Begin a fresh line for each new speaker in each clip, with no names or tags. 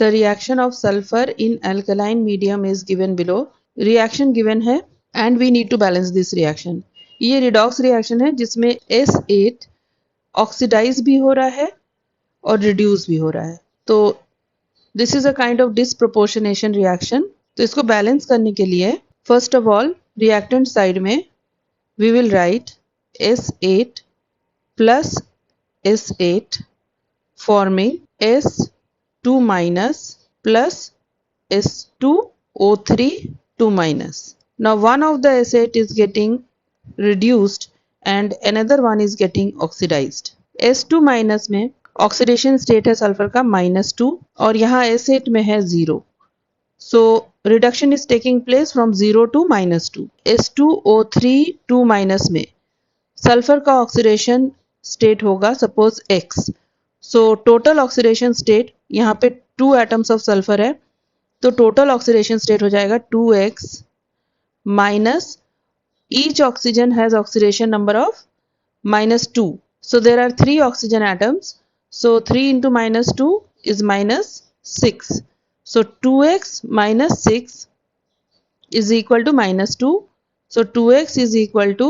The reaction of sulfur in alkaline medium is given below. Reaction given है and we need to balance this reaction. ये redox reaction है जिसमें S8 oxidise भी हो रहा है और रिड्यूस भी हो रहा है. तो this is a kind of disproportionation reaction. तो इसको बैलेंस करने के लिए first of all reactant side में we will write S8 plus S8 forming S2 minus plus S2O3 2 minus. Now one of the S8 is getting reduced and another one is getting oxidized. S2 minus में oxidation state है sulphur का -2 और यहाँ S8 में है 0. So reduction is taking place from 0 to -2. S2O3 2 minus में sulphur का oxidation state होगा suppose X. So total oxidation state यहाँ पे 2 एटम्स ऑफ सल्फर है तो टोटल ऑक्सीडेशन स्टेट हो जाएगा 2x minus each oxygen has oxidation number of -2. So there are 3 oxygen atoms. सो 3 into -2 is -6. So 2x minus 6 is equal to -2. So 2x is equal to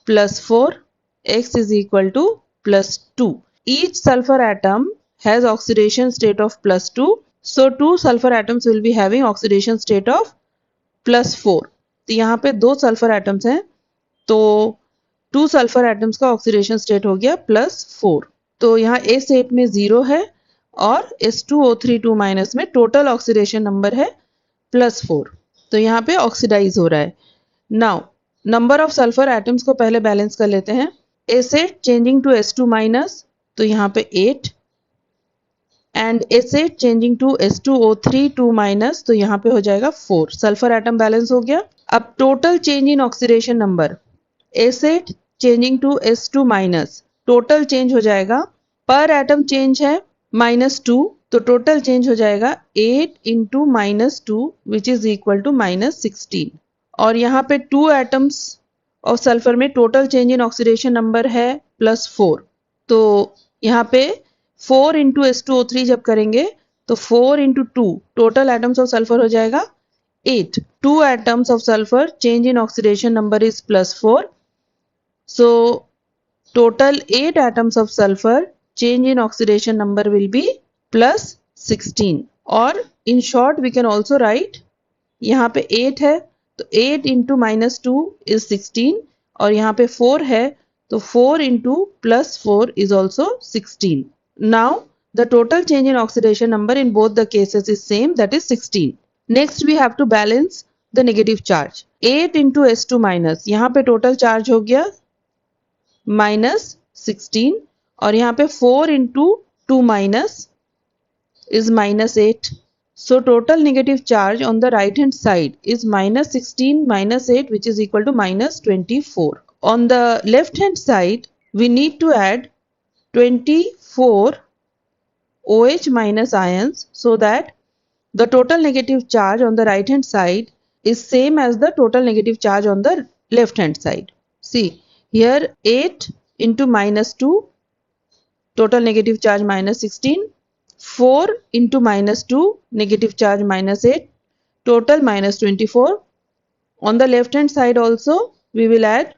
+4, x is equal to +2. Each sulfur atom has oxidation state of +2. So 2 sulfur atoms will be having oxidation state of +4. तो यहाँ पे 2 sulphur atoms हैं तो 2 sulphur atoms का oxidation state हो गया +4. तो यहाँ S8 में 0 है और S2O3 2 माइनस में टोटल ऑक्सीडेशन नंबर है +4. तो यहाँ पे ऑक्सीडाइज हो रहा है. Now number of sulphur atoms को पहले बैलेंस कर लेते हैं. S8 changing to S2 minus तो यहाँ पे 8 and S8 changing to S2O3 2 minus तो यहाँ पे हो जाएगा 4. सल्फर एटम बैलेंस हो गया. अब total change in oxidation number S8 changing to S2 minus total change हो जाएगा. पर एटम चेंज है -2 तो टोटल चेंज हो जाएगा 8 into -2 which is equal to -16. और यहाँ पे 2 एटम्स ऑफ सल्फर में total change in oxidation number है +4. तो यहाँ पे 4 into S2O3 जब करेंगे तो 4 into 2 total atoms of sulphur हो जाएगा 8. 2 atoms of sulphur change in oxidation number is +4. So total 8 atoms of sulphur change in oxidation number will be +16. और in short we can also write यहाँ पे 8 है तो 8 into -2 is 16 और यहाँ पे 4 है तो 4 into +4 is also 16. Now the total change in oxidation number in both the cases is same, that is 16. Next we have to balance the negative charge. 8 into S2 minus यहाँ पे total charge हो गया -16 और यहाँ पे 4 into 2 minus is -8. So total negative charge on the right hand side is -16 -8 which is equal to -24. On the left hand side we need to add 24 OH minus ions so that the total negative charge on the right hand side is same as the total negative charge on the left hand side. See here 8 into -2 total negative charge -16, 4 into -2 negative charge -8, total -24. On the left hand side also we will add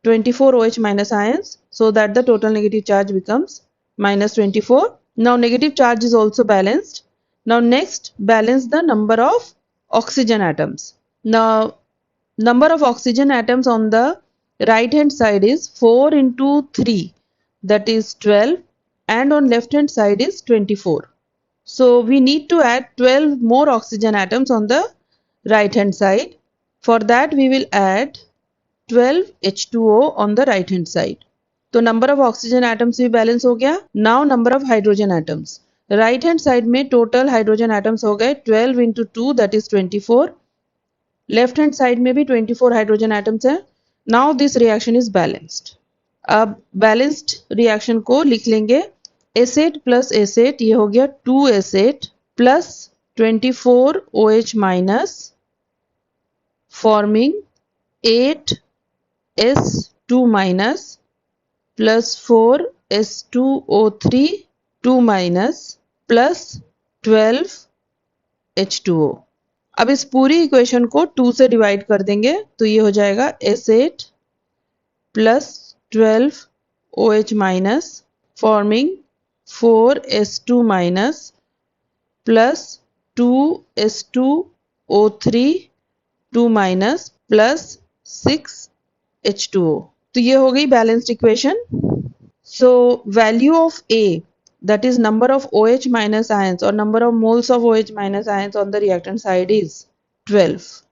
24 OH minus ions so that the total negative charge becomes -24. Now negative charge is also balanced. Now next balance the number of oxygen atoms. Now number of oxygen atoms on the right hand side is 4 into 3 that is 12 and on left hand side is 24. So we need to add 12 more oxygen atoms on the right hand side. For that we will add 12 H2O on the right hand side. तो number of oxygen atoms भी balance हो गया. Now number of hydrogen atoms. Right hand side में total hydrogen atoms हो गए 12 into 2 that is 24. Left hand side में भी 24 hydrogen atoms है. Now this reaction is balanced. अब balanced reaction को लिख लेंगे S8 plus S8 ये हो गया 2S8 plus 24 OH minus forming 8S2 minus plus 4S2O3 2 minus plus 12 H2O। अब इस पूरी इक्वेशन को 2 से डिवाइड कर देंगे तो ये हो जाएगा S8 plus 12OH minus forming 4S2 minus plus 2S2O3 2 minus plus 6H2O। तो ये हो गई balanced equation. So value of A, that is number of OH minus ions or number of moles of OH minus ions on the reactant side is 12.